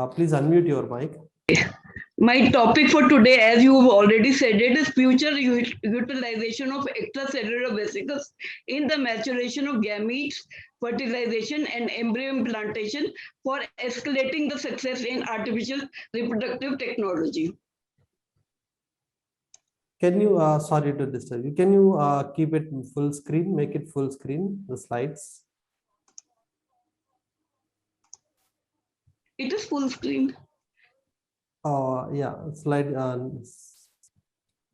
Please unmute your mic. My topic for today, as you have already said it, is future utilization of extracellular vesicles in the maturation of gametes, fertilization, and embryo implantation for escalating the success in artificial reproductive technology. Can you, sorry to disturb you, can you keep it full screen, make it full screen, the slides? It is full screen. Yeah, slide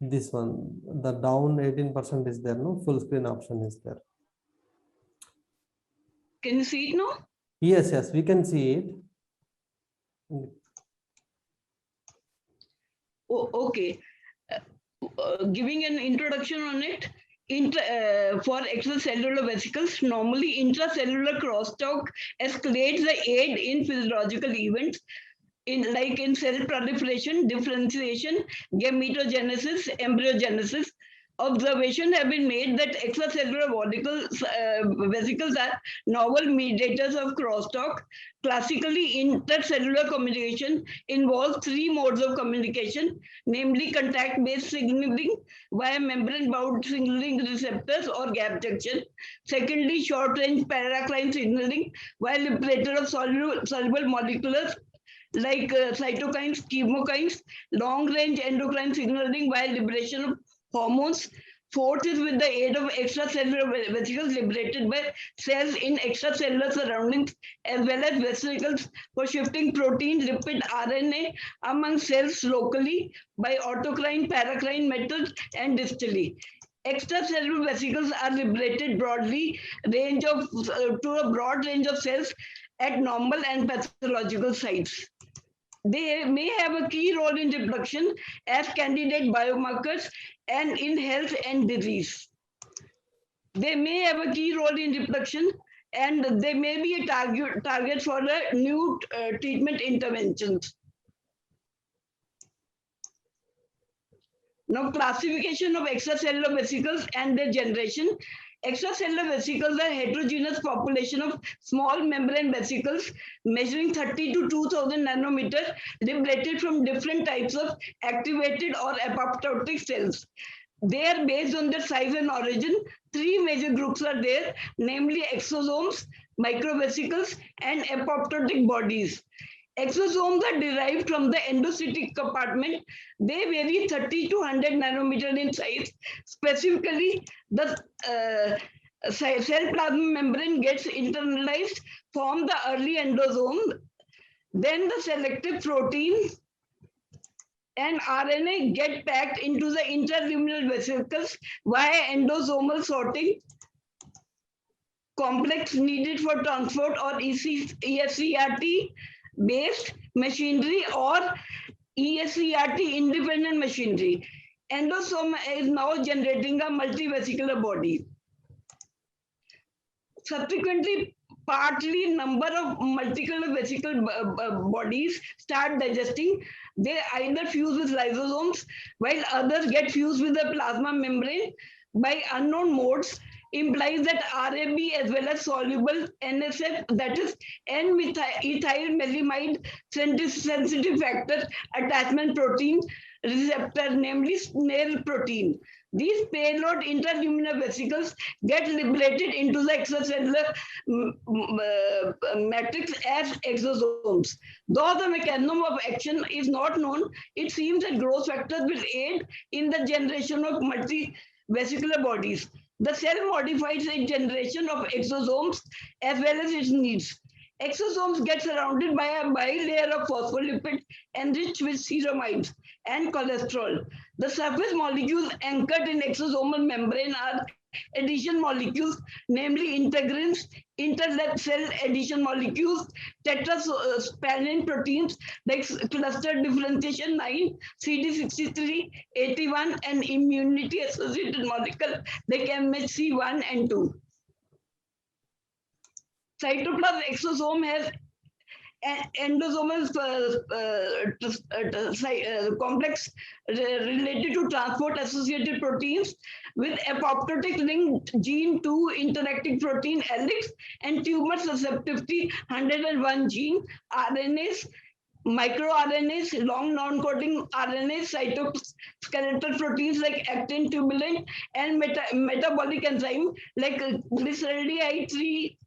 this one, the down 18% is there, no? Full screen option is there. Can you see it now? Yes, we can see it. Oh, okay. Giving an introduction on it, for extracellular vesicles, normally intracellular crosstalk escalates the aid in physiological events like in cell proliferation, differentiation, gametogenesis, embryogenesis. Observations have been made that extracellular vesicles are novel mediators of crosstalk. Classically, intercellular communication involves three modes of communication, namely contact-based signaling via membrane-bound signaling receptors or gap junction. Secondly, short-range paracrine signaling via liberator of soluble molecules like cytokines, chemokines, long-range endocrine signaling via liberation of hormones. Fourth is with the aid of extracellular vesicles liberated by cells in extracellular surroundings, as well as vesicles for shifting protein, lipid, RNA among cells locally by autocrine, paracrine methods, and distally. Extracellular vesicles are liberated broadly to a broad range of cells at normal and pathological sites. They may have a key role in reproduction as candidate biomarkers and in health and disease. They may have a key role in reproduction and they may be a target for the new treatment interventions. Now, classification of extracellular vesicles and their generation. Extracellular vesicles are heterogeneous population of small membrane vesicles measuring 30 to 2000 nanometers liberated from different types of activated or apoptotic cells. They are based on their size and origin. Three major groups are there, namely exosomes, microvesicles, and apoptotic bodies. Exosomes are derived from the endocytic compartment. They vary 30 to 100 nanometer in size. Specifically, the cell plasma membrane gets internalized from the early endosome. Then the selective protein and RNA get packed into the interluminal vesicles via endosomal sorting. Complex needed for transport or ESCRT based machinery or ESCRT independent machinery. Endosome is now generating a multivesicular body. Subsequently, partly number of multicolor vesicle bodies start digesting. They either fuse with lysosomes while others get fused with the plasma membrane by unknown modes. Implies that RAB as well as soluble NSF, that is N-ethyl melamide sensitive factor attachment protein receptor, namely snail protein. These payload interluminal vesicles get liberated into the extracellular matrix as exosomes. Though the mechanism of action is not known, it seems that growth factors will aid in the generation of multivesicular bodies. The cell modifies its generation of exosomes as well as its needs. Exosomes get surrounded by a bilayer of phospholipids enriched with ceramides and cholesterol. The surface molecules anchored in exosomal membrane are adhesion molecules, namely integrins, intercell adhesion molecules, tetraspanin proteins like cluster differentiation 9, CD63, 81, and immunity associated molecule like MHC1 and 2. Cytoplasm exosome has endosomal complex related to transport associated proteins with apoptotic linked gene 2 interacting protein helix and tumor susceptibility 101 gene RNAs microRNAs, long non-coding RNAs, cytoskeletal proteins like actin, tubulin, and metabolic enzyme like glyceraldehyde 3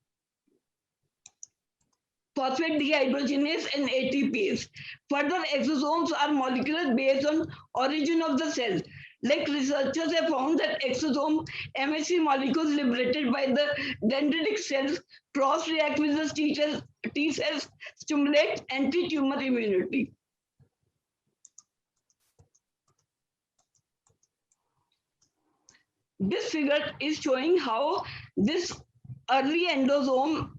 phosphate dehydrogenase and ATPase. Further, exosomes are molecules based on origin of the cell. Like researchers have found that exosome MHC molecules liberated by the dendritic cells cross-react with the T cells, stimulate anti-tumor immunity. This figure is showing how this early endosome,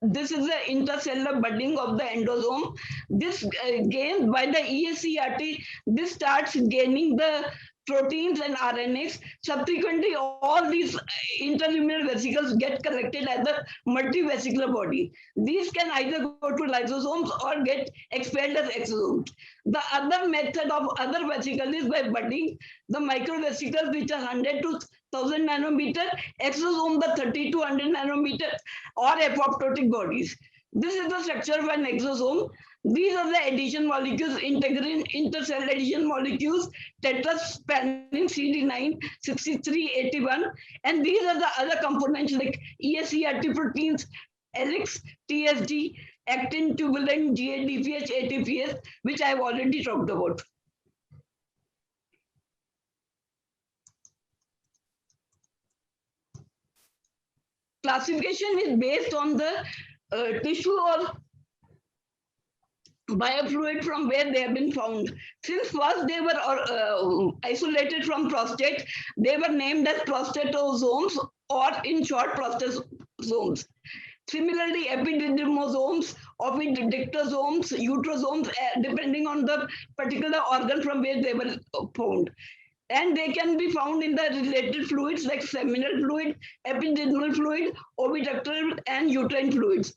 this is the intracellular budding of the endosome. This gains by the ESCRT, this starts gaining the proteins and RNAs. Subsequently, all these interluminal vesicles get collected as a multivesicular body. These can either go to lysosomes or get expelled as exosomes. The other method of other vesicle is by budding the microvesicles, which are 100 to 1000 nanometer, exosome the 30 to 100 nanometer, or apoptotic bodies. This is the structure of an exosome. These are the addition molecules, integrin, intercell addition molecules, tetraspanin, CD9, 63, 81, and these are the other components like ESCRT proteins, helix, TSD, actin, tubulin, GADPH, ATPase, which I have already talked about. Classification is based on the tissue or biofluid from where they have been found. Since first they were isolated from prostate, they were named as prostatosomes, or in short, prostosomes. Similarly, epididymosomes, ovidictosomes, utrosomes, depending on the particular organ from where they were found. And they can be found in the related fluids like seminal fluid, epididymal fluid, oviductal, and uterine fluids.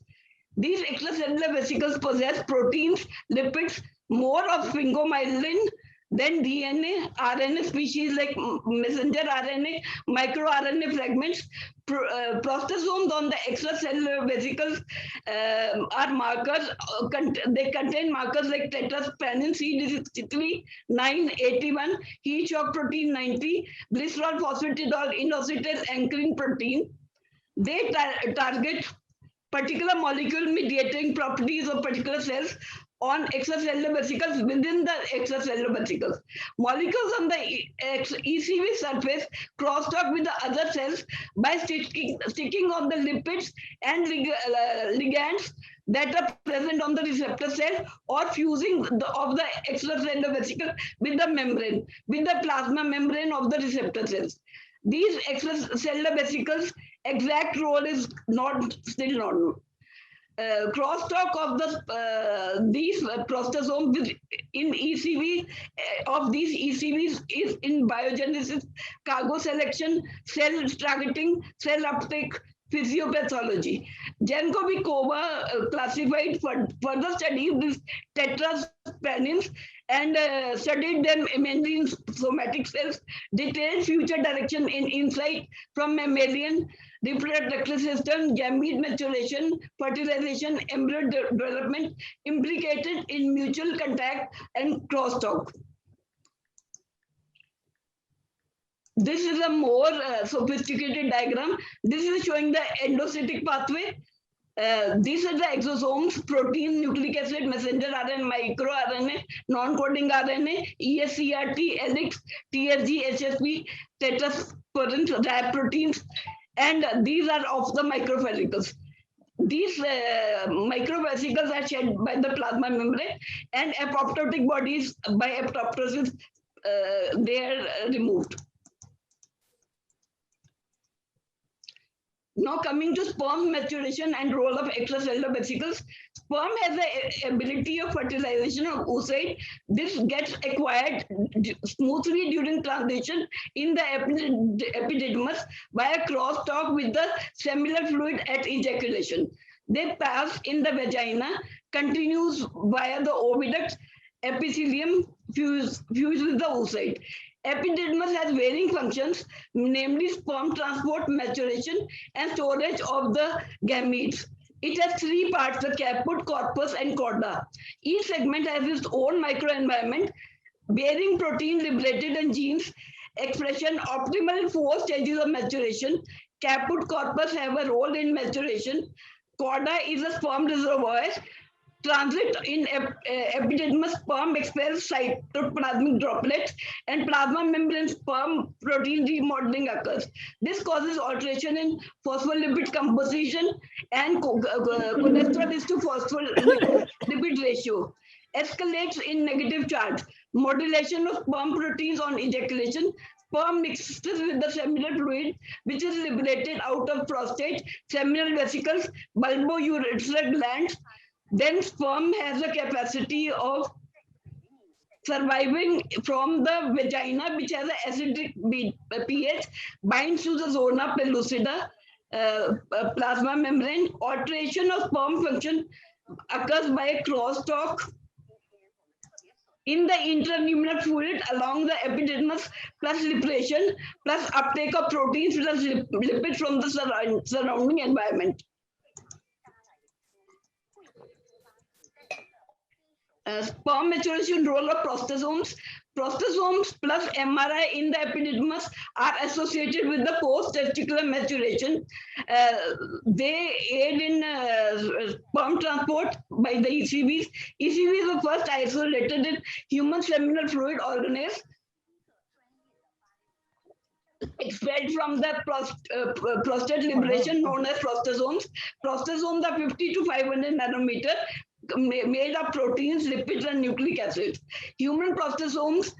These extracellular vesicles possess proteins, lipids, more of sphingomyelin than DNA, RNA species like messenger RNA, microRNA fragments. Prostosomes on the extracellular vesicles are markers. They contain markers like tetraspanin CD63, 981, heat shock protein 90, glycerol phosphatidol inositase anchoring protein. They target particular molecule mediating properties of particular cells on extracellular vesicles within the extracellular vesicles. Molecules on the ECV surface crosstalk with the other cells by sticking on the lipids and ligands that are present on the receptor cell, or fusing of the extracellular vesicle with the membrane, with the plasma membrane of the receptor cells. These extracellular vesicles exact role is still not known. Crosstalk of these prostosomes in ECV of these ECVs is in biogenesis, cargo selection, cell targeting, cell uptake, physiopathology. Jankovic classified further studied these tetraspanins and studied them mainly in somatic cells, detailed future direction in insight from mammalian reproductive system, gamete maturation, fertilization, embryo development, implicated in mutual contact and crosstalk. This is a more sophisticated diagram. This is showing the endocytic pathway. These are the exosomes, protein, nucleic acid, messenger RNA, microRNA, non-coding RNA, ESCRT, helix, TSG, HSP, tetrasporins, RAP proteins, and these are of the microvesicles. These microvesicles are shed by the plasma membrane, and apoptotic bodies by apoptosis, they are removed. Now coming to sperm maturation and role of extracellular vesicles. Sperm has the ability of fertilization of oocyte. This gets acquired smoothly during transition in the epididymis by a crosstalk with the seminal fluid at ejaculation. They pass in the vagina, continues via the oviduct, epithelium, fuse with the oocyte. Epididymis has varying functions, namely sperm transport, maturation, and storage of the gametes. It has three parts: the caput, corpus, and chorda. Each segment has its own microenvironment, bearing protein liberated enzymes, expression optimal in 4 stages of maturation. Caput corpus have a role in maturation. Chorda is a sperm reservoir. Transit in epididymis, sperm expels cytoplasmic droplets, and plasma membrane sperm protein remodeling occurs. This causes alteration in phospholipid composition and cholesterol to phospholipid ratio. Escalates in negative charge. Modulation of sperm proteins on ejaculation. Sperm mixes with the seminal fluid, which is liberated out of prostate, seminal vesicles, bulbourethral glands. Then sperm has the capacity of surviving from the vagina, which has an acidic pH, binds to the zona pellucida, plasma membrane. Alteration of sperm function occurs by a crosstalk in the intraluminal fluid along the epididymis, plus liparation, plus uptake of proteins plus lipids from the surrounding environment. Sperm maturation role of prostozomes. Prostozomes plus MRI in the epididymis are associated with the post-testicular maturation. They aid in sperm transport by the ECVs. ECVs were first isolated in human seminal fluid organelles expelled from the prostate liberation known as prostozomes. Prostozomes are 50 to 500 nanometer, made of proteins, lipids, and nucleic acids. Human prostozomes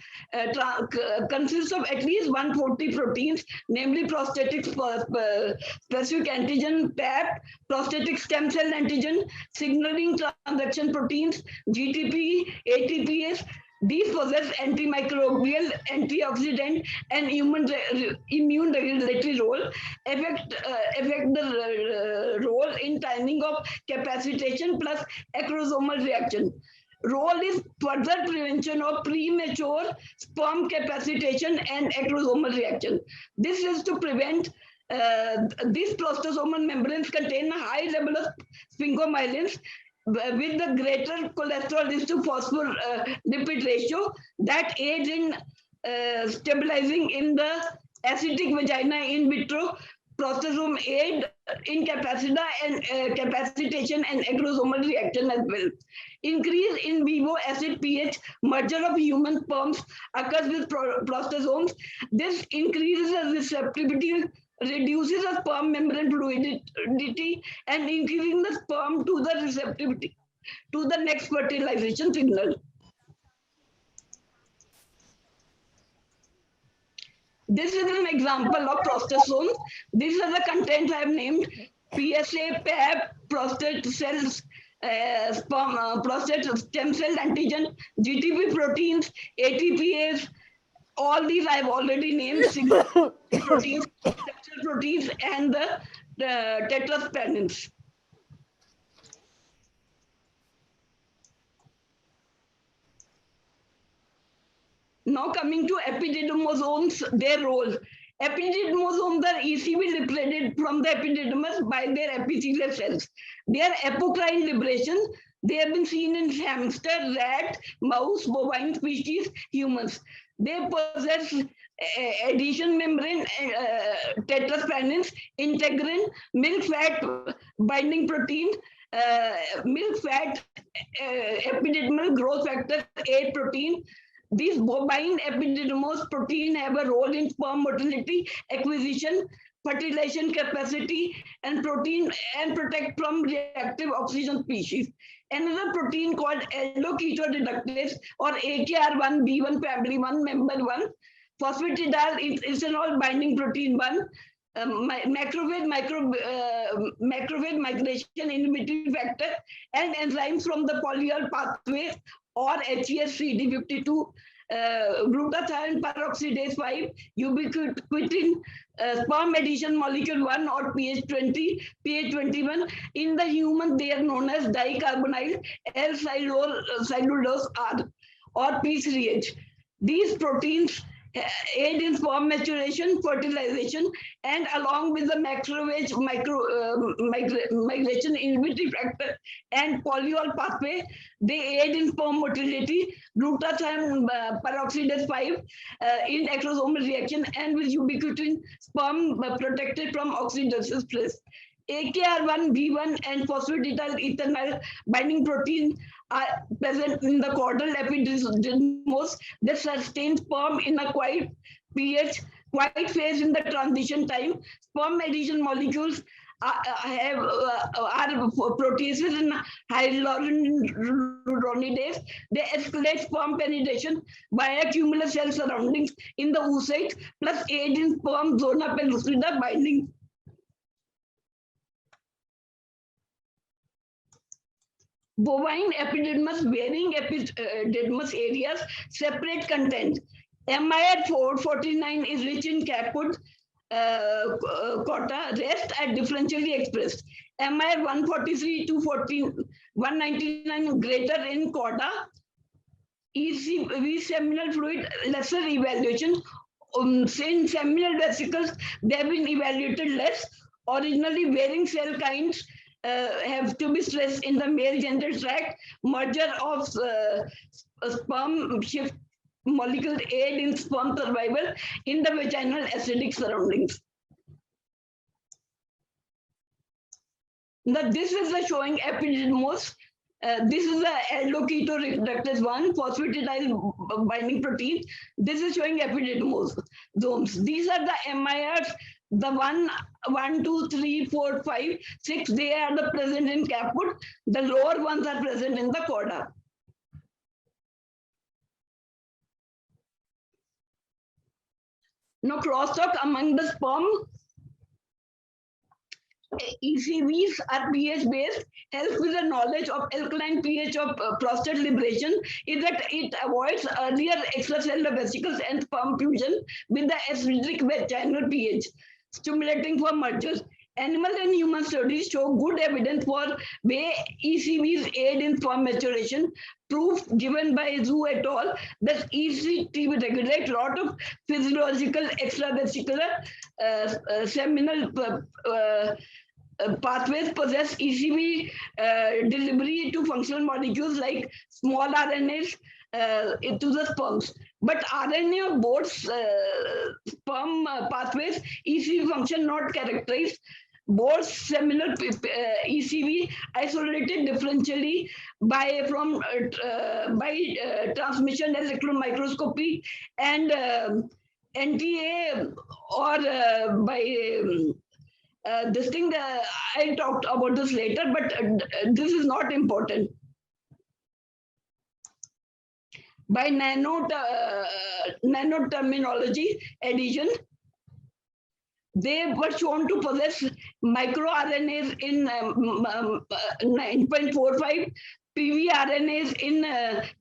consist of at least 140 proteins, namely prostatic specific antigen PAP, prostatic stem cell antigen, signaling transaction proteins, GTP, ATPase. These possess antimicrobial, antioxidant, and immune regulatory role, affect the role in timing of capacitation plus acrosomal reaction. Role is further prevention of premature sperm capacitation and acrosomal reaction. This is to prevent these prostosomal membranes contain a high level of sphingomyelins with the greater cholesterol to phospholipid ratio that aids in stabilizing in the acidic vagina in vitro. Prostosome aid in capacitation and acrosomal reaction as well. Increase in vivo acid pH, merger of human sperms occurs with prostosomes. This increases the receptivity, reduces the sperm membrane fluidity, and increasing the sperm to the receptivity to the next fertilization signal. This is an example of prostosomes. These are the contents I have named: PSA, PAP, prostate cells, prostate stem cell antigen, GTP proteins, ATPase. All these I've already named: proteins, sexual proteins, and the tetraspanins. Now coming to epididymosomes, their role. Epididymosomes are ECV liberated from the epididymis by their epithelial cells. They are apocrine liberation. They have been seen in hamster, rat, mouse, bovine species, humans. They possess adhesion membrane, tetraspanins, integrin, milk fat binding protein, milk fat, epididymal growth factor 8 protein. These bovine epidydymous protein have a role in sperm motility, acquisition, fertilization capacity, and protein and protect from reactive oxygen species. Another protein called aldoketoreductase or AKR1B1 family 1 member 1, phosphatidyl ethanol binding protein 1, macrophage migration inhibiting factor, and enzymes from the polyol pathway or HESCD52, glutathione peroxidase 5, ubiquitin, sperm adhesion molecule 1 or PH20, PH21. In the human, they are known as dicarbonyl L-cellulose R or P3H. These proteins aid in sperm maturation, fertilization, and along with the macrophage migration inhibitory factor and polyol pathway, they aid in sperm motility, glutathione peroxidase 5 in exosomal reaction, and with ubiquitin sperm protected from oxidative stress. AKR1, V1, and phosphatidyl ethanol binding protein are present in the caudal epididymos that sustain sperm in a quiet pH, quiet phase in the transition time. Sperm adhesion molecules are proteases in hyaluronidase. They escalate sperm penetration via cumulus cell surroundings in the oocyte, plus aid in sperm zona pellucida binding. Bovine epididymis, varying epididymis areas, separate content. MIR 449 is rich in caput quota, rest are differentially expressed. MIR 143 to 199 greater in quota. ECV seminal fluid, lesser evaluation. In seminal vesicles, they have been evaluated less. Originally, varying cell kinds have to be stressed in the male genital tract. Merger of sperm shift molecule aid in sperm survival in the vaginal acidic surroundings. Now, this is the showing epididymos. This is the aldoketo reductase 1 phosphatidyl binding protein. This is showing epididymos zones. These are the MIRs. The 1, 2, 3, 4, 5, 6, they are the present in caput. The lower ones are present in the cauda. Now, crosstalk among the sperm. ECVs are pH based, help with the knowledge of alkaline pH of prostate liberation is that it avoids earlier extracellular vesicles and sperm fusion with the acidic vaginal pH, stimulating for mergers. Animal and human studies show good evidence for way ECVs aid in sperm maturation. Proof given by Zhu et al. That ECT regulate a lot of physiological extravesicular seminal pathways possess ECV delivery to functional molecules like small RNAs into the sperms. But RNA of both sperm pathways, ECV function not characterized. Both seminal ECV isolated differentially by transmission electron microscopy and NTA or by this thing. I talked about this later, but this is not important. By nano terminology adhesion, they were shown to possess microRNAs in 9.45, PVRNAs in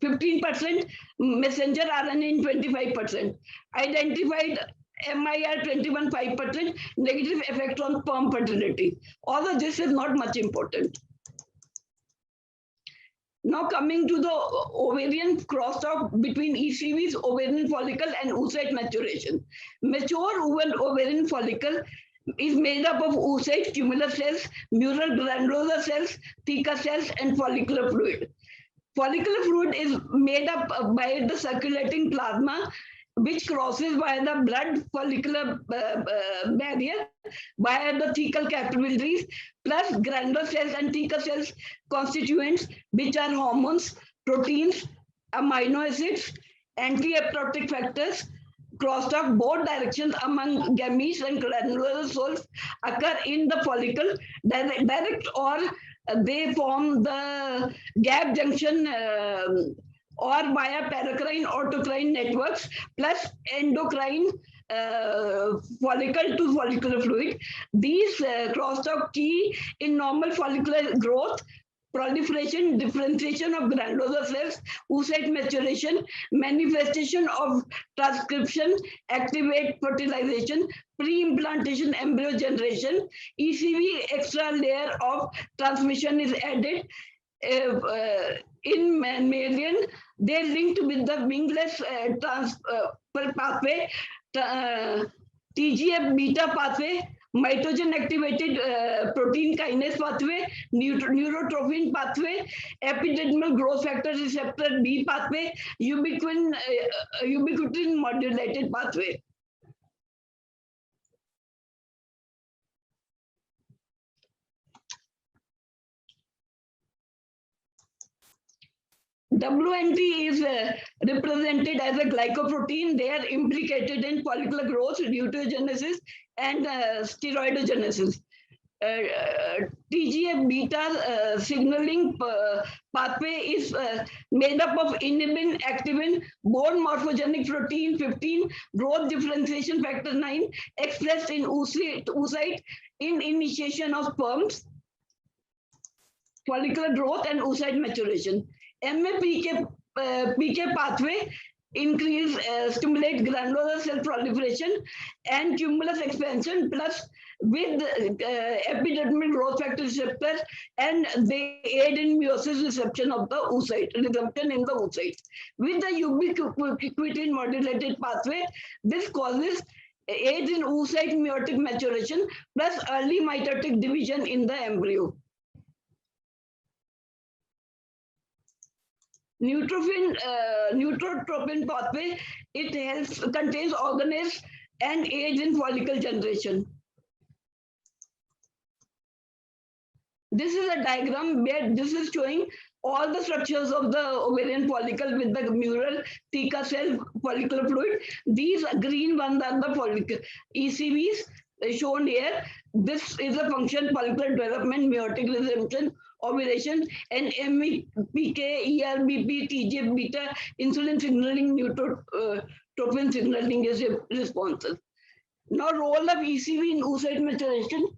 15%, messenger RNA in 25%. Identified MIR 21.5% negative effect on sperm fertility. Although this is not much important. Now coming to the ovarian crosstalk between ECVs, ovarian follicle and oocyte maturation. Mature ovarian follicle is made up of oocyte, cumulus cells, mural granulosa cells, theca cells, and follicular fluid. Follicular fluid is made up by the circulating plasma, which crosses via the blood follicular barrier via the thecal capillaries, plus granular cells and theca cells constituents, which are hormones, proteins, amino acids, anti-apoptotic factors. Crosstalk both directions among gametes and granular cells occur in the follicle, direct or they form the gap junction or via paracrine autocrine networks, plus endocrine follicle to follicular fluid. These crosstalk key in normal follicular growth, proliferation, differentiation of granulosa cells, oocyte maturation, manifestation of transcription, activate fertilization, pre-implantation embryo generation, ECV extra layer of transmission is added. In mammalian, they linked with the wingless pathway, TGF beta pathway, mitogen activated protein kinase pathway, neurotrophin pathway, epidermal growth factor receptor B pathway, ubiquitin modulated pathway. WNT is represented as a glycoprotein. They are implicated in follicular growth, luteogenesis, and steroidogenesis. TGF beta signaling pathway is made up of inhibin, activin, bone morphogenic protein 15, growth differentiation factor 9, expressed in oocyte in initiation of sperms, follicular growth, and oocyte maturation. MAPK pathway stimulate granular cell proliferation and tumulus expansion, plus with epidermal growth factor receptor, and they aid in meiosis reception of the oocyte, resumption in the oocyte. With the ubiquitin modulated pathway, this causes aids in oocyte meiotic maturation plus early mitotic division in the embryo. Neurotrophin pathway, it contains organelles and aids in follicle generation. This is a diagram where this is showing all the structures of the ovarian follicle with the mural theca cell follicular fluid. These green ones are the follicle ECVs shown here. This is a function follicular development, meiotic resumption, ovulation, and MPK, ERBP, TGF beta, insulin signaling, neurotrophin signaling is responsive. Now, role of ECV in oocyte maturation.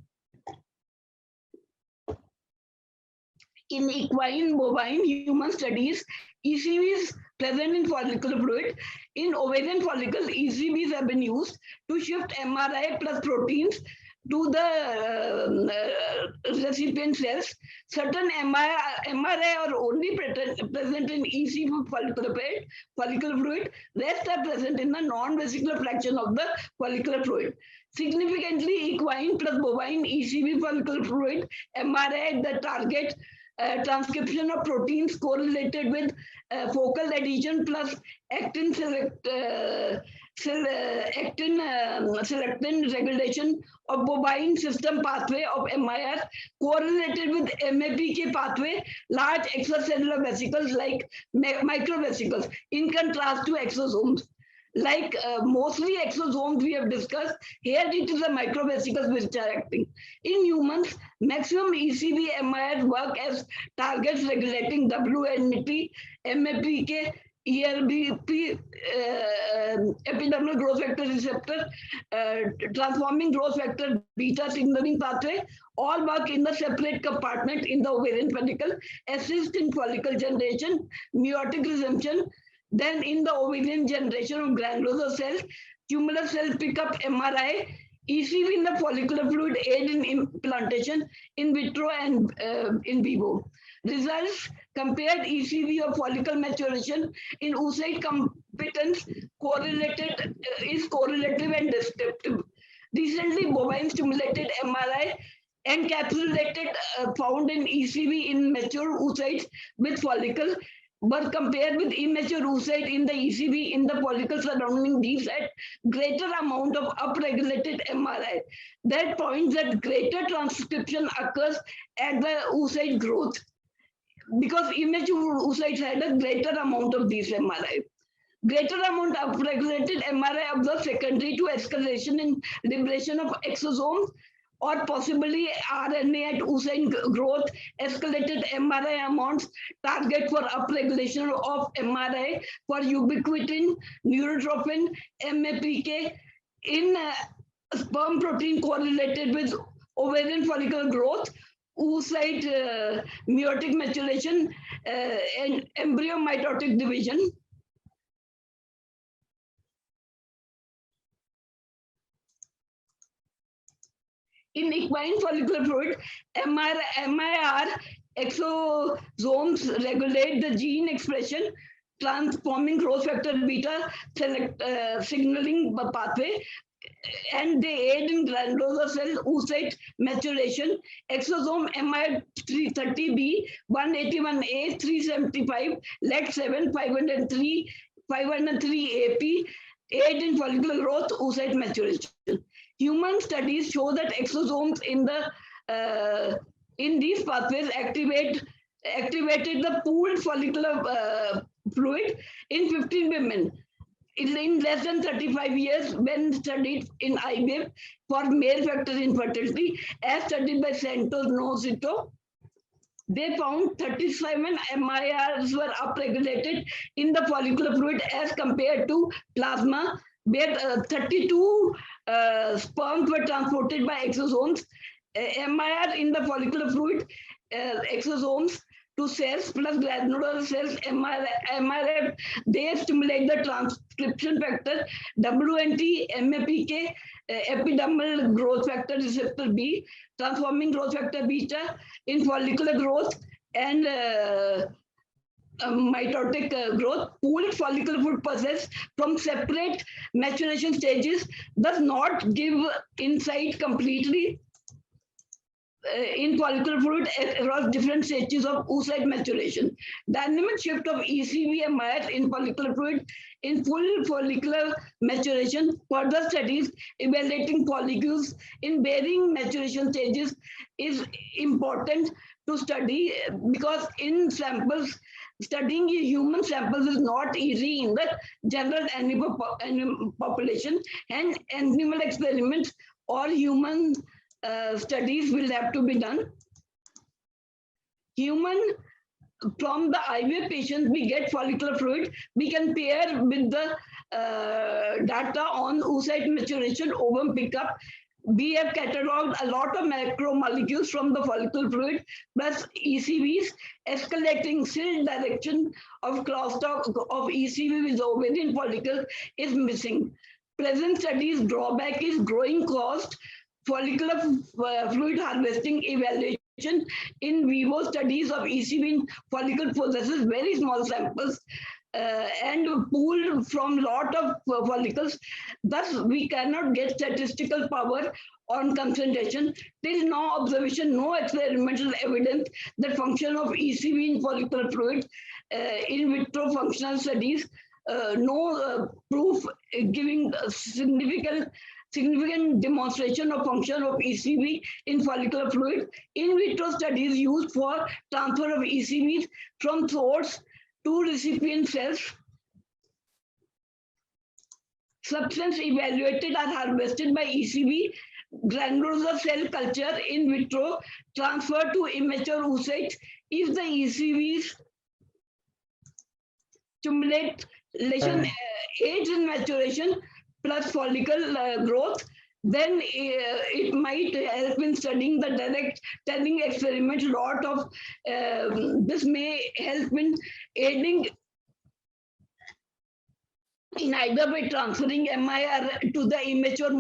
In equine, bovine, human studies, ECV is present in follicular fluid. In ovarian follicles, ECVs have been used to shift MRI plus proteins to the recipient cells. Certain MRI are only present in ECV follicular fluid. Rest are present in the non-vesicular fraction of the follicular fluid. Significantly, equine plus bovine ECV follicular fluid MRI, the target transcription of proteins correlated with focal adhesion plus actin selectin regulation of bovine system pathway of MIR correlated with MAPK pathway, large extracellular vesicles like microvesicles, in contrast to exosomes. Like mostly exosomes we have discussed, here it is the microvesicles which are acting. In humans, maximum ECV MIR work as targets regulating WNT, MAPK, ERBP, epidermal growth factor receptor, transforming growth factor beta signaling pathway, all work in the separate compartment in the ovarian follicle, assist in follicle generation, meiotic resumption. Then in the ovarian generation of granular cells, tumulus cells pick up MRI, ECV in the follicular fluid aid in implantation in vitro and in vivo. Results: compared ECV of follicle maturation in oocyte competence is correlative and descriptive. Recently, bovine stimulated MRI encapsulated found in ECV in mature oocytes with follicle, but compared with immature oocyte in the ECV in the follicle surrounding these at greater amount of upregulated MRI. That points that greater transcription occurs at the oocyte growth, because immature oocytes had a greater amount of these MRI. Greater amount of upregulated MRI observed secondary to escalation in liberation of exosomes, or possibly RNA at oocyte growth. Escalated MRI amounts target for upregulation of MRI for ubiquitin, neurotrophin, MAPK in sperm protein correlated with ovarian follicle growth, oocyte meiotic maturation, and embryo mitotic division. In equine follicular fluid, MIR exosomes regulate the gene expression transforming growth factor beta signaling pathway, and they aid in granulosa cell oocyte maturation. Exosome MIR330B, 181A, 375, LET7, 503 AP, aid in follicular growth, oocyte maturation. Human studies show that exosomes in these pathways activated the pooled follicular fluid in 15 women in less than 35 years when studied in IVF for male factor infertility, as studied by Santos Nocito. They found 37 MIRs were upregulated in the follicular fluid as compared to plasma, where 32 sperms were transported by exosomes. MIR in the follicular fluid, exosomes to cells plus granular cells, MIRF, they stimulate the transcription factor, WNT, MAPK, epidermal growth factor receptor B, transforming growth factor beta in follicular growth and mitotic growth. Pooled follicular fluid process from separate maturation stages does not give insight completely in follicular fluid across different stages of oocyte maturation. Dynamic shift of ECV MIR in follicular fluid in full follicular maturation. Further studies evaluating follicles in varying maturation stages is important to study, because in samples, studying human samples is not easy in the general animal population, and animal experiments or human studies will have to be done. From the IVF patients, we get follicular fluid. We can pair with the data on oocyte maturation, ovum pickup. We have cataloged a lot of macromolecules from the follicular fluid, plus ECVs. Escalating cell direction of crosstalk of ECV with ovarian follicle is missing. Present studies drawback is growing cost. Follicular fluid harvesting evaluation in vivo studies of ECV in follicle possesses very small samples and pooled from lot of follicles. Thus, we cannot get statistical power on concentration. Till now, observation, no experimental evidence that function of ECV in follicular fluid. In vitro functional studies, no proof giving significant demonstration of function of ECV in follicular fluid. In vitro studies used for transfer of ECVs from source to recipient cells. Substance evaluated are harvested by ECV, granulosa cell culture in vitro, transfer to immature oocytes. If the ECVs stimulate age in maturation plus follicle growth, then it might help in studying the direct telling experiment. Lot of this may help in aiding in either by transferring MIR to the immature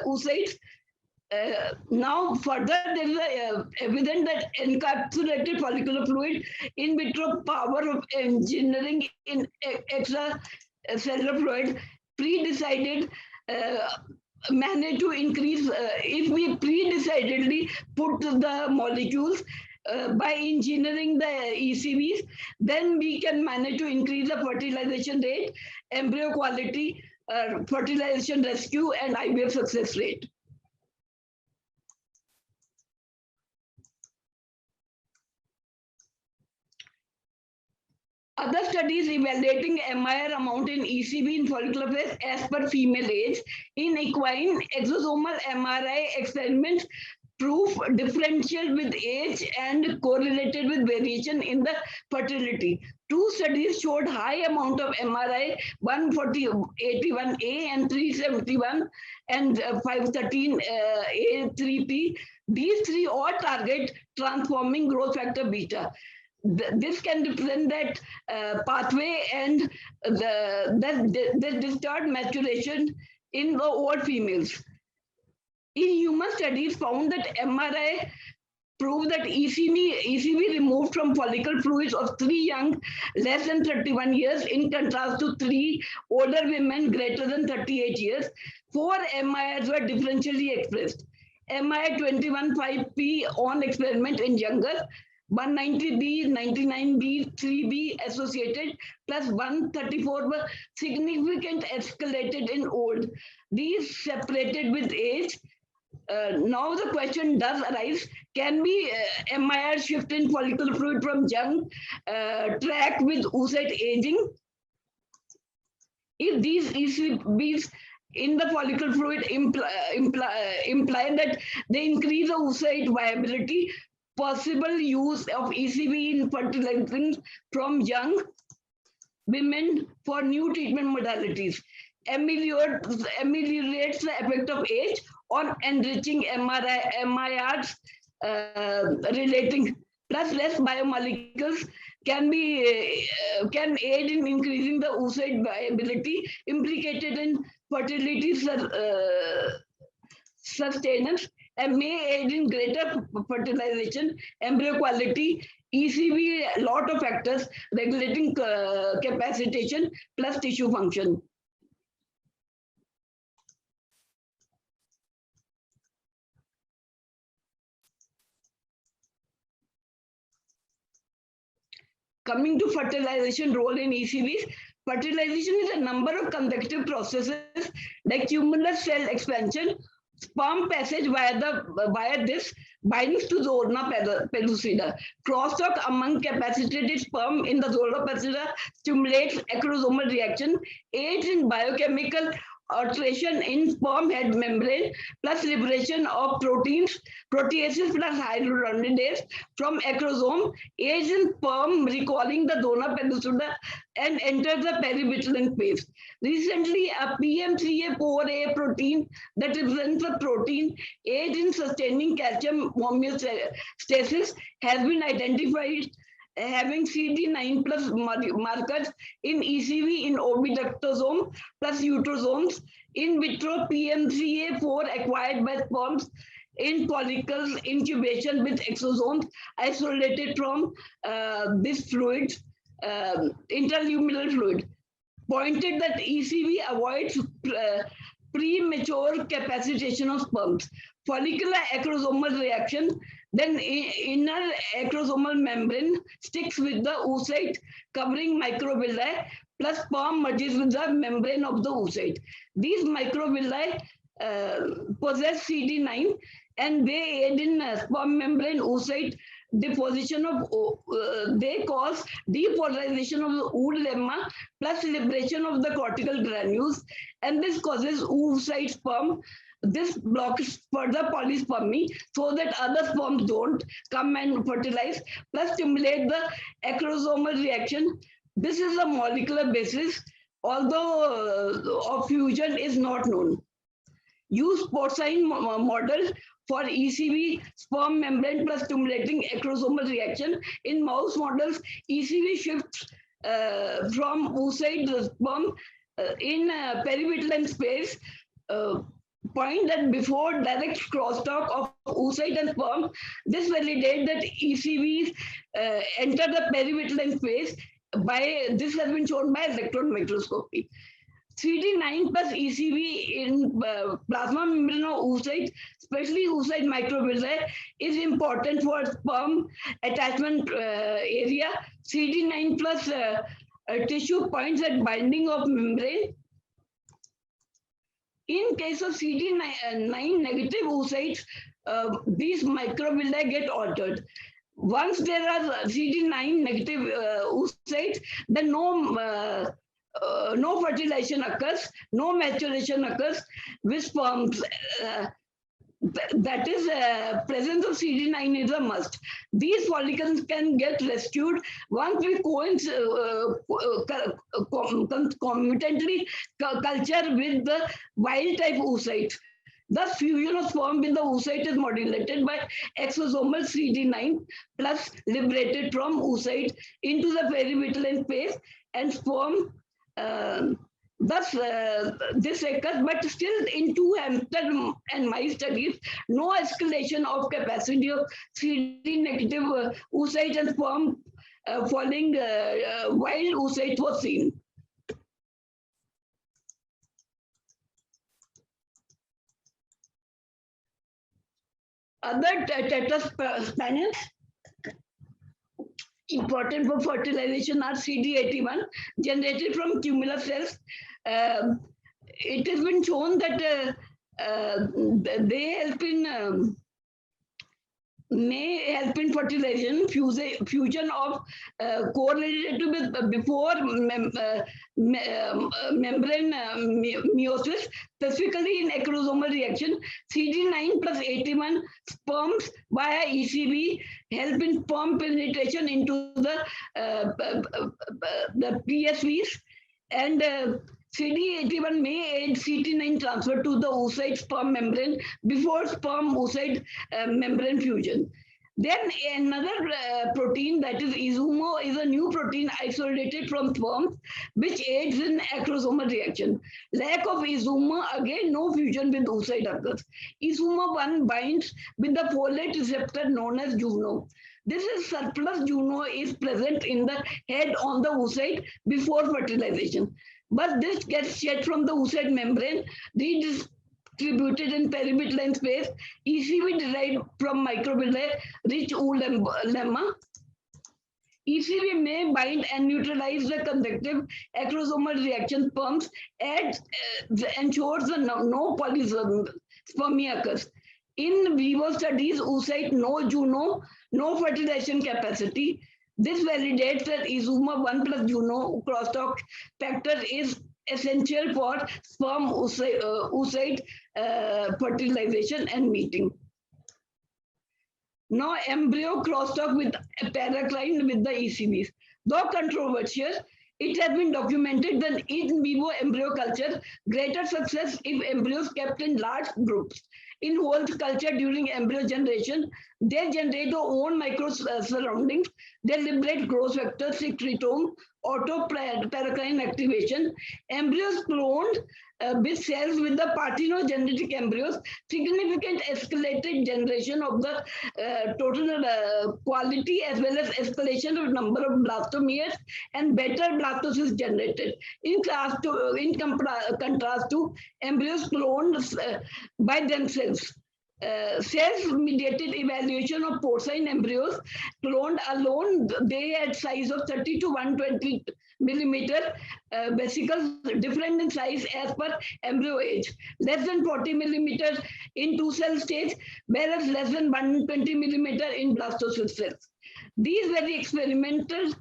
oocytes. Now, further, there is evidence that encapsulated follicular fluid in vitro power of engineering in extracellular fluid pre-decided manage to increase. If we pre-decidedly put the molecules by engineering the ECVs, then we can manage to increase the fertilization rate, embryo quality, fertilization rescue, and IVF success rate. Other studies evaluating MIR amount in ECV in follicular phase as per female age in equine exosomal MRI experiments proof differential with age and correlated with variation in the fertility. Two studies showed high amount of MRI, 181A and 371 and 513A3P. These three all target transforming growth factor beta. This can represent that pathway and the disturbed maturation in the old females. In human studies found that MRI prove that ECV removed from follicle fluids of 3 young less than 31 years in contrast to 3 older women greater than 38 years. 4 MIRs were differentially expressed. MIR 21.5P on experiment in younger, 190B, 99B, 3B associated, plus 134 were significant escalated in old. These separated with age. Now the question does arise, can we MIR shift in follicular fluid from young track with oocyte aging? If these ECBs in the follicle fluid imply that they increase the oocyte viability, possible use of ECB in fertilizing from young women for new treatment modalities ameliorates the effect of age on enriching MIRs relating, plus less biomolecules can aid in increasing the oocyte viability implicated in fertility sustenance and may aid in greater fertilization, embryo quality, ECV, a lot of factors regulating capacitation plus tissue function. Coming to fertilization role in ECVs, fertilization is a number of consecutive processes like cumulus cell expansion, sperm passage via this binds to zona pellucida. Crosstalk among capacitated sperm in the zona pellucida stimulates acrosomal reaction, aids in biochemical alteration in sperm head membrane, plus liberation of proteins, proteases plus hyaluronidase from acrosome, aids in sperm recalling the zona pellucida and enters the perivitellin phase. Recently, a PMCA4A protein that represents the protein aids in sustaining calcium homeostasis has been identified having CD9 plus markers in ECV in oviductosome plus utrosomes, in vitro PMCA4 acquired by sperms in follicles incubation with exosomes isolated from this fluid, interluminal fluid, pointed that ECV avoids premature capacitation of sperms. Follicular acrosomal reaction, then inner acrosomal membrane sticks with the oocyte covering microvilli, plus sperm merges with the membrane of the oocyte. These microvilli possess CD9 and they aid in sperm membrane oocyte deposition of, they cause depolarization of the oocyte lemma plus liberation of the cortical granules, and this causes oocyte sperm. This blocks further polyspermy so that other sperms don't come and fertilize, plus stimulate the acrosomal reaction. This is the molecular basis, although of fusion is not known. Use porcine model for ECV sperm membrane plus stimulating acrosomal reaction. In mouse models, ECV shifts from oocyte sperm in perivitellin space. Point that before direct crosstalk of oocyte and sperm, this validates that ECVs enter the perivitellin space by, this has been shown by electron microscopy. CD9 plus ECV in plasma membrane of oocyte, especially oocyte microvilli, is important for sperm attachment area. CD9 plus tissue points at binding of membrane. In case of CD9 negative oocytes, these microvilli get altered. Once there are CD9 negative oocytes, then no fertilization occurs, no maturation occurs with sperms. That is, presence of CD9 is a must. These follicles can get rescued once we concomitantly culture with the wild type oocyte. Thus, fusion of sperm with the oocyte is modulated by exosomal CD9 plus liberated from oocyte into the perivitellin phase, and sperm Thus, this occurs, but still in two hamster and mice studies, no escalation of capacity of CD negative oocyte and sperm following wild oocyte was seen. Other tetraspaniels important for fertilization are CD81 generated from cumulus cells. It has been shown that they help in may help in fertilization, fusion of correlated with before membrane meiosis, specifically in acrosomal reaction. CD9 plus 81 sperms via ECV help in sperm penetration into the PSVs, and CD81 may aid CT9 transfer to the oocyte sperm membrane before sperm oocyte membrane fusion. Then another protein, that is isomo, is a new protein isolated from sperms which aids in acrosomal reaction. Lack of isomo, again no fusion with oocyte occurs. Isomo 1 binds with the folate receptor known as JUNO. This is surplus JUNO is present in the head on the oocyte before fertilization. But this gets shed from the oocyte membrane, redistributed in perivitelline space, ECV derived from microvilli, rich wool lemma. ECV may bind and neutralize the conductive acrosomal reaction sperms and ensures the no polyspermia occurs. In vivo studies, oocyte no JUNO, no fertilization capacity. This validates that isomo 1 plus JUNO crosstalk factor is essential for sperm oocyte fertilization and mating. Now, embryo crosstalk with paracrine with the ECVs. Though controversial, it has been documented that in vivo embryo culture, greater success if embryos kept in large groups. In whole culture during embryo generation, they generate their own micro surroundings. They liberate growth factors, secretome, autoparacrine activation. Embryos cloned with cells with the parthenogenetic embryos, significant escalated generation of the total quality as well as escalation of number of blastomeres and better blastocysts generated. In contrast to embryos cloned by themselves. Cells-mediated evaluation of porcine embryos cloned alone, they had size of 30 to 120 millimeter vesicles, different in size as per embryo age. Less than 40 millimeters in two-cell stage, whereas less than 120 millimeter in blastocyst cells. These were the experimental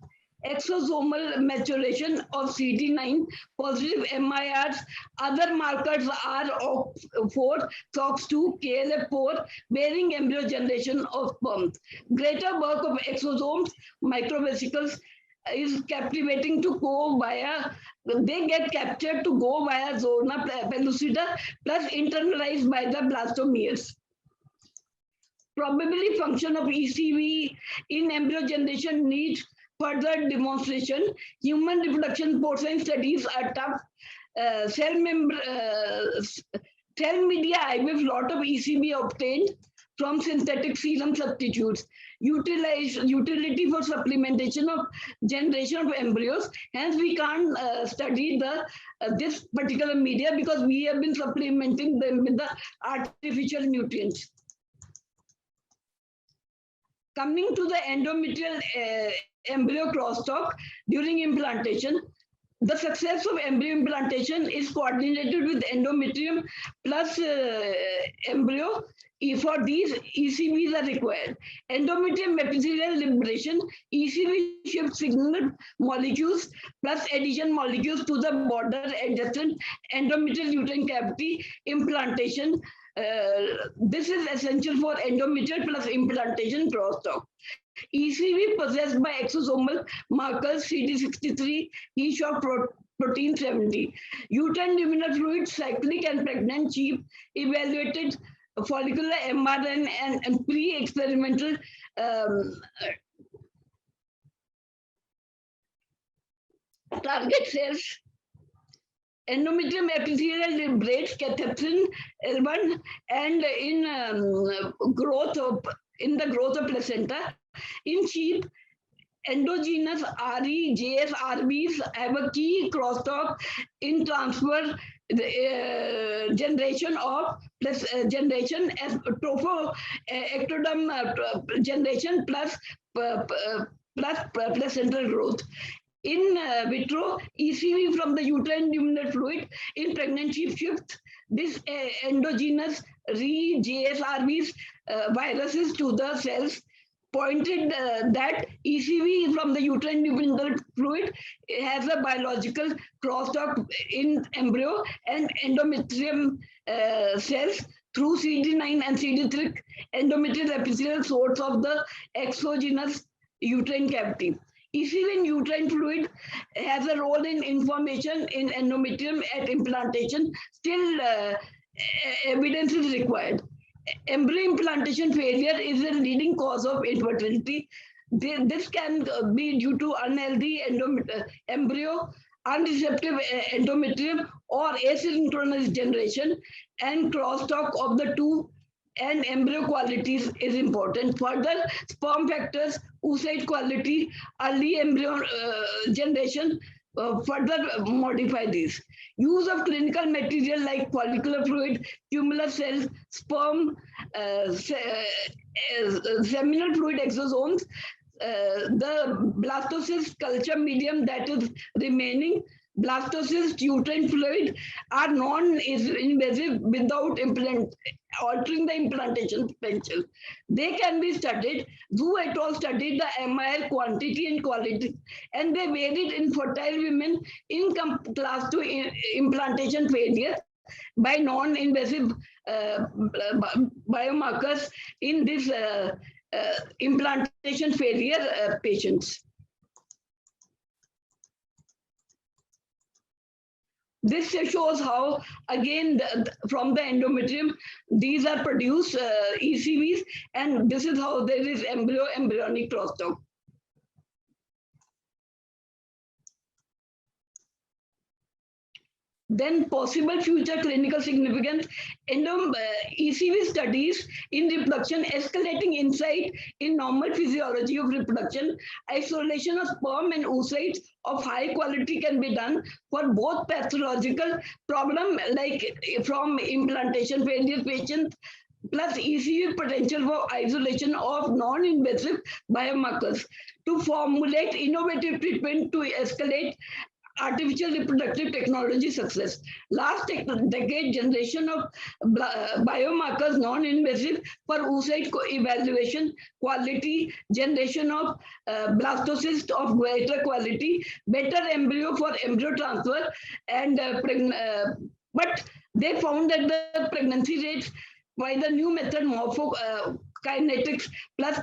exosomal maturation of CD9, positive MIRs. Other markers are OCT4, SOX2, KLF4, bearing embryo generation of sperm. Greater work of exosomes, microvesicles is captivating to go via, they get captured to go via zona pellucida plus internalized by the blastomeres. Probably function of ECV in embryo generation needs further demonstration. Human reproduction porcine studies are tough. Cell media IVF, lot of ECV obtained from synthetic serum substitutes. Utility for supplementation of generation of embryos. Hence, we can't study the this particular media because we have been supplementing them with the artificial nutrients. Coming to the endometrial embryo crosstalk during implantation, the success of embryo implantation is coordinated with endometrium plus embryo. For these, ECVs are required. Endometrium epithelial liberation, ECV shifts signal molecules plus addition molecules to the border adjacent endometrial uterine cavity implantation. This is essential for endometrial plus implantation crosstalk. ECV possessed by exosomal markers CD63, E-shock protein 70. Uterine luminal fluid, cyclic and pregnant cheap, evaluated follicular mRNA and pre-experimental target cells Endometrium epithelial liberates cathepsin L1 and in the growth of placenta. In sheep, endogenous RE-JS RBs have a key crosstalk in transfer generation of generation as tropho ectoderm generation plus placental growth. In vitro, ECV from the uterine luminal fluid in pregnancy shifts this endogenous RE-JSRBs viruses to the cells, pointed that ECV from the uterine luminal fluid has a biological crosstalk in embryo and endometrium cells through CD9 and CD3 endometrial epithelial source of the exogenous uterine cavity. ECV in uterine fluid has a role in information in endometrium at implantation. Still, evidence is required. Embryo implantation failure is a leading cause of infertility. This can be due to unhealthy embryo, unreceptive endometrium, or asynchronous generation, and crosstalk of the two and embryo qualities is important. Further, sperm factors, oocyte quality, early embryo generation further modify these. Use of clinical material like follicular fluid, tubular cells, sperm, seminal fluid exosomes, the blastocyst culture medium that is remaining, blastocyst uterine fluid are non-invasive without altering the implantation potential. They can be studied. Zhu et al. Studied the MIR quantity and quality, and they varied in fertile women in class 2 implantation failure by non-invasive biomarkers in this implantation failure patients. This shows how, again, from the endometrium, these are produced ECVs, and this is how there is embryonic crosstalk. Then possible future clinical significance, ECV studies in reproduction, escalating insight in normal physiology of reproduction, isolation of sperm and oocytes of high quality can be done for both pathological problem like from implantation failure patients, plus ECV potential for isolation of non-invasive biomarkers to formulate innovative treatment to escalate artificial reproductive technology success. Last decade, generation of biomarkers non-invasive for oocyte evaluation, quality, generation of blastocyst of greater quality, better embryo for embryo transfer, and but they found that the pregnancy rates by the new method kinetics plus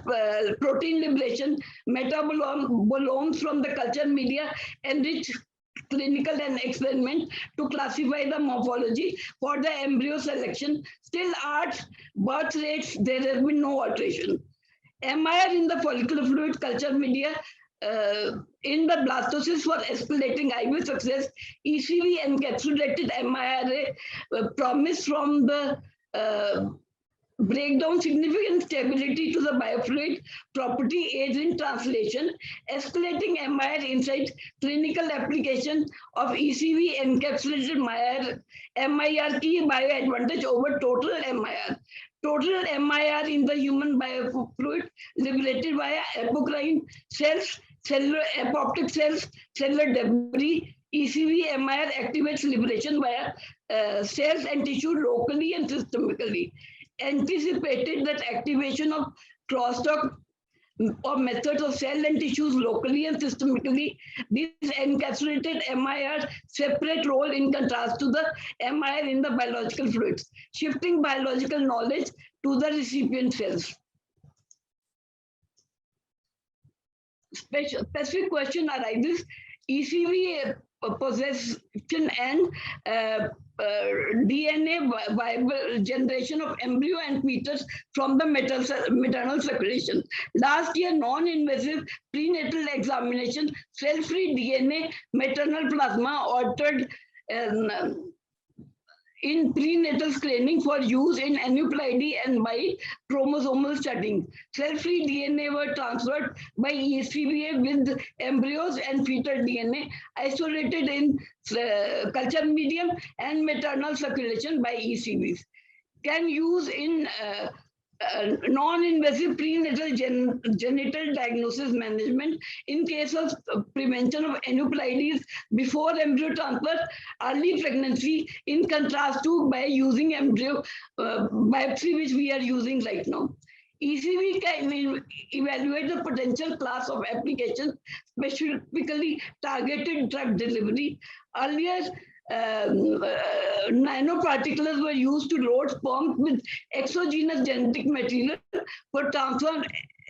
protein liberation, metabolomes from the culture media enrich clinical and experiment to classify the morphology for the embryo selection. Still at birth rates, there has been no alteration. MIR in the follicular fluid culture media in the blastocyst for escalating IVF success, ECV encapsulated MIRA promise from the breakdown significant stability to the biofluid property aids in translation, escalating MIR inside clinical application of ECV encapsulated MIR key bioadvantage over total MIR. Total MIR in the human biofluid liberated via apocrine cells, cellular apoptic cells, cellular debris. ECV MIR activates liberation via cells and tissue locally and systemically. Anticipated that activation of crosstalk or methods of cell and tissues locally and systemically. This encapsulated MIR separate role in contrast to the MIR in the biological fluids, shifting biological knowledge to the recipient cells. Specific question arises, ECV possession and DNA viable generation of embryo and fetus from the maternal circulation. Last year, non-invasive prenatal examination, cell-free DNA, maternal plasma altered and in prenatal screening for use in aneuploidy and by chromosomal studying. Cell-free DNA were transferred by ECVA with embryos and fetal DNA isolated in culture medium and maternal circulation by ECVs. Can use in non-invasive prenatal genital diagnosis management in case of prevention of aneuploidies before embryo transfer, early pregnancy, in contrast to by using embryo biopsy, which we are using right now. ECV can evaluate the potential class of applications, specifically targeted drug delivery. Earlier, nanoparticles were used to load sperm with exogenous genetic material for transfer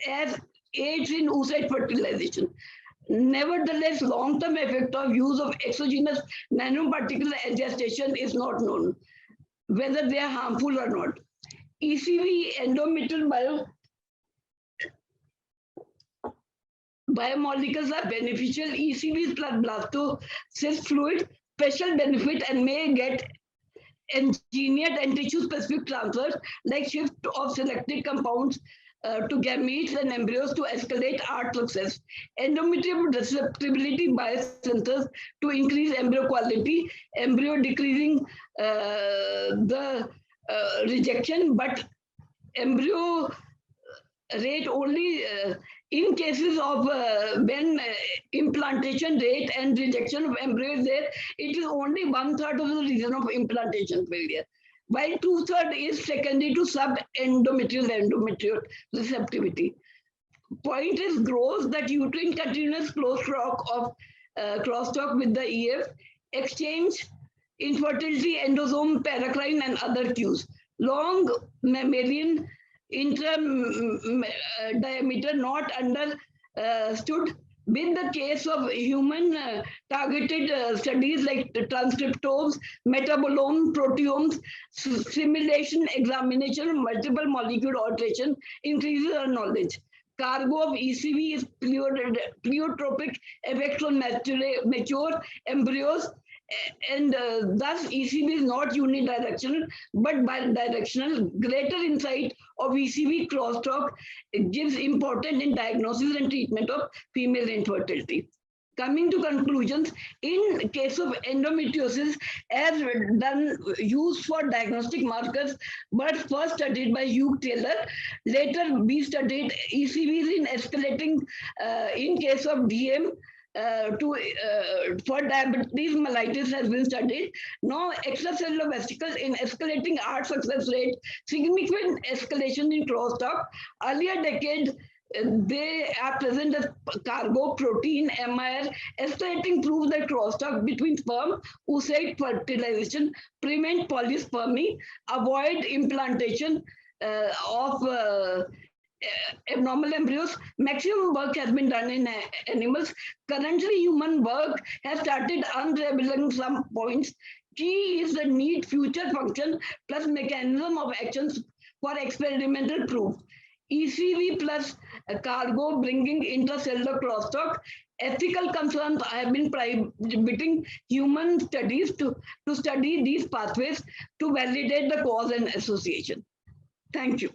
as aids in oocyte fertilization. Nevertheless, long-term effect of use of exogenous nanoparticle at gestation is not known, whether they are harmful or not. ECV endometrial biomolecules are beneficial. ECVs plus blastocyst fluid, special benefit and may get engineered and tissue-specific transfers like shift of selected compounds to gametes and embryos to escalate art success. Endometrial susceptibility biosensors to increase embryo quality, embryo decreasing the rejection, but embryo rate only in cases of when implantation rate and rejection of embryo is there, it is only 1/3 of the reason of implantation failure, while 2/3 is secondary to endometrial receptivity. Point is grows that uterine continuous crosstalk with the EF, exchange, infertility, endosome, paracrine, and other cues. Long mammalian diameter not understood. With the case of human targeted studies like the transcriptomes, metabolome, proteomes, simulation, examination of multiple molecule alteration increases our knowledge. Cargo of ECV is pleiotropic effects on mature embryos, and thus ECV is not unidirectional but bidirectional. Greater insight of ECV crosstalk gives important in diagnosis and treatment of female infertility. Coming to conclusions, in case of endometriosis, as done used for diagnostic markers, but first studied by Hugh Taylor, later we studied ECVs in escalating in case of DM. For diabetes mellitus has been studied. Now extracellular vesicles in escalating art success rate, significant escalation in crosstalk. Earlier decade, they are present as cargo, protein, MIR. Escalating proves that crosstalk between sperm, oocyte fertilization, prevent polyspermy, avoid implantation of abnormal embryos. Maximum work has been done in animals. Currently, human work has started unraveling some points. Key is the need future function plus mechanism of actions for experimental proof. ECV plus cargo bringing intracellular crosstalk. Ethical concerns have been prohibiting human studies to study these pathways to validate the cause and association. Thank you.